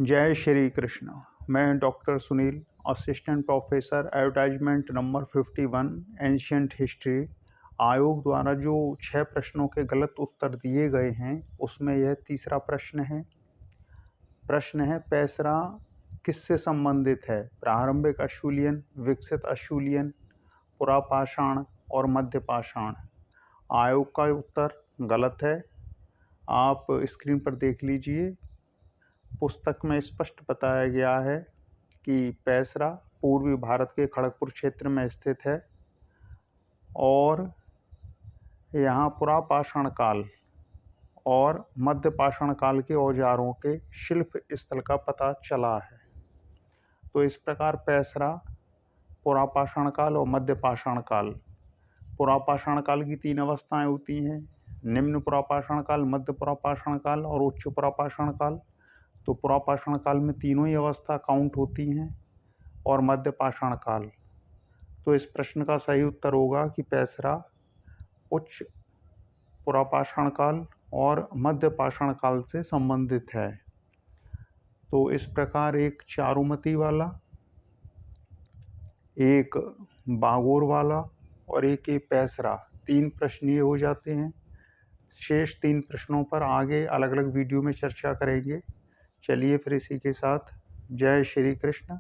जय श्री कृष्ण। मैं doctor Sunil, assistant professor, advertisement number 51, ancient history. आयोग द्वारा जो 6 प्रश्नों के गलत उत्तर दिए गए हैं उसमें यह तीसरा प्रश्न है। प्रश्न है, पैसरा किससे संबंधित है? प्रारंभिक अशूलियन, विकसित अशूलियन, पुरापाषाण और मध्यपाषाण। आयोग का उत्तर गलत है। आप स्क्रीन पर देख लीजिए। पुस्तक में स्पष्ट बताया गया है कि पैसरा पूर्वी भारत के खड़गपुर क्षेत्र में स्थित है और यहाँ पुरापाषाण काल और मध्यपाषाण काल के औजारों के शिल्प स्थल का पता चला है। तो इस प्रकार पैसरा पुरापाषाण काल और मध्यपाषाण काल। पुरापाषाण काल की 3 अवस्थाएं होती हैं: निम्न पुरापाषाण काल, मध्य पुरापाषाण काल और उच्च पुरापाषाण काल। तो पुरापाषाण काल में तीनों ही अवस्था काउंट होती हैं और मध्यपाषाण काल। तो इस प्रश्न का सही उत्तर होगा कि पैसरा उच्च पुरापाषाण काल और मध्यपाषाण काल से संबंधित है। तो इस प्रकार एक चारुमती वाला, एक बागोर वाला और एक ये पैसरा, 3 प्रश्न ये हो जाते हैं। शेष 3 प्रश्नों पर आगे अलग अलग वीडियो में चर्चा करेंगे। चलिए फिर इसी के साथ जय श्री कृष्ण।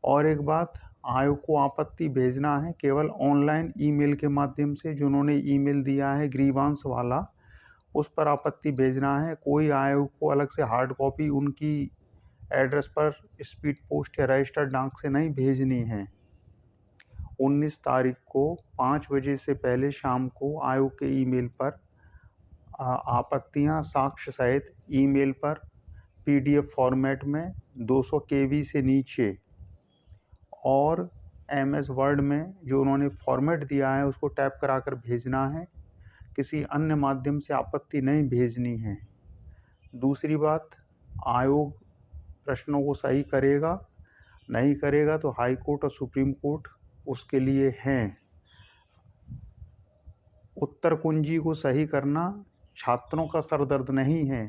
और एक बात, आयोग को आपत्ति भेजना है केवल ऑनलाइन ईमेल के माध्यम से। जिन्होंने ईमेल दिया है ग्रीवांस वाला, उस पर आपत्ति भेजना है। कोई आयोग को अलग से हार्ड कॉपी उनकी एड्रेस पर स्पीड पोस्ट या रजिस्टर्ड डाक से नहीं भेजनी है। 19 तारीख को 5 बजे से पहले शाम को आयोग के ईमेल पर आपत्तियां साक्ष्य सहित ईमेल पर PDF फॉर्मेट में 200 KB से नीचे और MS वर्ड में जो उन्होंने फॉर्मेट दिया है उसको टाइप कराकर भेजना है। किसी अन्य माध्यम से आपत्ति नहीं भेजनी है। दूसरी बात, आयोग प्रश्नों को सही करेगा, नहीं करेगा तो हाई कोर्ट और सुप्रीम कोर्ट उसके लिए हैं। उत्तर कुंजी को सही करना छात्रों का सरदर्द नहीं है।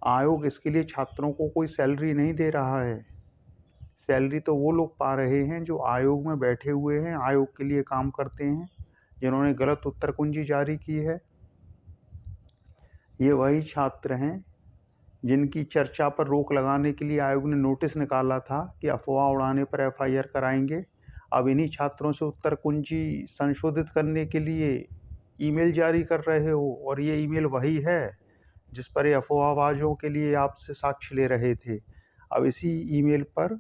आयोग इसके लिए छात्रों को कोई सैलरी नहीं दे रहा है। सैलरी तो वो लोग पा रहे हैं जो आयोग में बैठे हुए हैं, आयोग के लिए काम करते हैं, जिन्होंने गलत उत्तर कुंजी जारी की है। ये वही छात्र हैं जिनकी चर्चा पर रोक लगाने के लिए आयोग ने नोटिस निकाला था कि अफवाह उड़ाने पर FIR कराएंगे। अब इन्हीं छात्रों से उत्तर कुंजी संशोधित करने के लिए ईमेल जारी कर रहे हो और ये ईमेल वही है जिस पर ये अफवाहबाजों के लिए आपसे साक्ष्य ले रहे थे। अब इसी ईमेल पर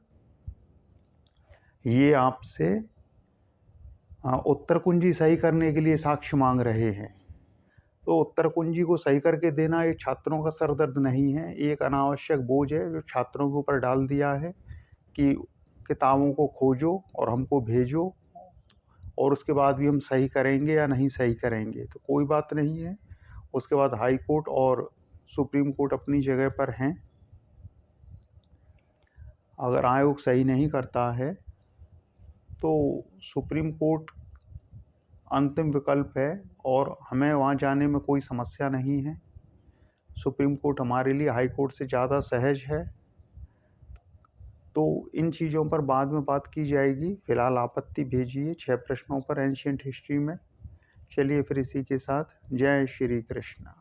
ये आपसे उत्तर कुंजी सही करने के लिए साक्ष्य मांग रहे हैं। तो उत्तर कुंजी को सही करके देना ये छात्रों का सरदर्द नहीं है, एक अनावश्यक बोझ है जो छात्रों के ऊपर डाल दिया है कि किताबों को खोजो और हमको भेजो और उसके बाद भी हम सही करेंगे या नहीं सही करेंगे। तो कोई बात नहीं है। उसके बाद हाई कोर्ट और सुप्रीम कोर्ट अपनी जगह पर हैं। अगर आयोग सही नहीं करता है तो सुप्रीम कोर्ट अंतिम विकल्प है और हमें वहाँ जाने में कोई समस्या नहीं है। सुप्रीम कोर्ट हमारे लिए हाई कोर्ट से ज़्यादा सहज है। तो इन चीज़ों पर बाद में बात की जाएगी। फिलहाल आपत्ति भेजिए 6 प्रश्नों पर एंशिएंट हिस्ट्री में। चलिए फिर इसी के साथ जय श्री कृष्ण।